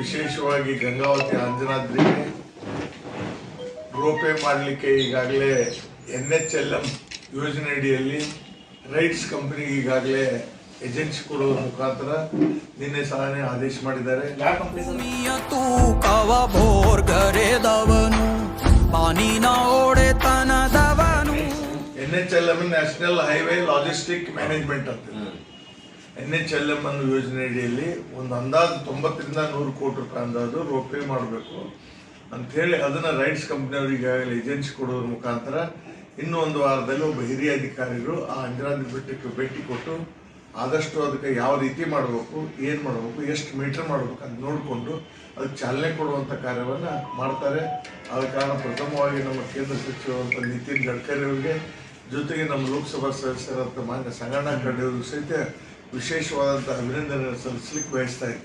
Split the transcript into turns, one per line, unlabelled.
ವಿಶೇಷವಾಗಿ ಗಂಗಾವತಿ ಅಂಜನಾದ್ರಿಗೆ ರೋಪೇ ಮಾಡಲಿಕ್ಕೆ ಈಗಾಗಲೇ NHLM ಯೋಜನೆ ಅಡಿಯಲ್ಲಿ ರೈಟ್ಸ್ ಕಂಪನಿಗೆ ಈಗಾಗಲೇ ಏಜೆನ್ಸಿ ಕೊಡುವ ಮುಖಾಂತರ ನಿನ್ನೆ ಸಹ ಆದೇಶ ಮಾಡಿದ್ದಾರೆ. NHLM national highway logistic management ಅಂತ NHLM ಅನ್ನೋ ಯೋಜನೆ ಅಡಿಯಲ್ಲಿ ಒಂದು ಅಂದಾಜು 90 ರಿಂದ 100 ಕೋಟಿ ರೂಪಾಯಿ ಅಂದಾಜು ರೋಪೇ ಮಾಡಬೇಕು ಅಂತ ಹೇಳಿ ಅದನ್ನ ರೈಟ್ಸ್ ಕಂಪನಿಯವರು ಈಗಾಗಲೇ ಏಜೆನ್ಸಿ ಕೊಡೋದ್ರ ಮುಖಾಂತರ ಇನ್ನು ಒಂದು ವಾರದಲ್ಲಿ ಒಬ್ಬ ಹಿರಿಯ ಅಧಿಕಾರಿಗಳು ಆ ಅಂಜನಾದ್ರಿ ಬೆಟ್ಟಕ್ಕೆ ಭೇಟಿ ಕೊಟ್ಟು ಆದಷ್ಟು ಅದಕ್ಕೆ ಯಾವ ರೀತಿ ಮಾಡಬೇಕು, ಏನು ಮಾಡಬೇಕು, ಎಷ್ಟು ಮೀಟರ್ ಮಾಡಬೇಕು ಅಂತ ನೋಡಿಕೊಂಡು ಅದಕ್ಕೆ ಚಾಲನೆ ಕೊಡುವಂಥ ಕಾರ್ಯವನ್ನು ಮಾಡ್ತಾರೆ. ಆದ ಕಾರಣ ಪ್ರಥಮವಾಗಿ ನಮ್ಮ ಕೇಂದ್ರ ಸಚಿವರಂತ ನಿತಿನ್ ಗಡ್ಕರಿ ಅವರಿಗೆ ಜೊತೆಗೆ ನಮ್ಮ ಲೋಕಸಭಾ ಸದಸ್ಯರಂತ ಮಾನ್ಯ ಸಂಗಣ್ಣ ಖರ್ಗೆ ಅವರು ಸಹಿತ ವಿಶೇಷವಾದಂಥ ಅಭಿನಂದನೆ ಸಲ್ಲಿಸಲಿಕ್ಕೆ ಬಯಸ್ತಾ ಇದ್ದೀನಿ.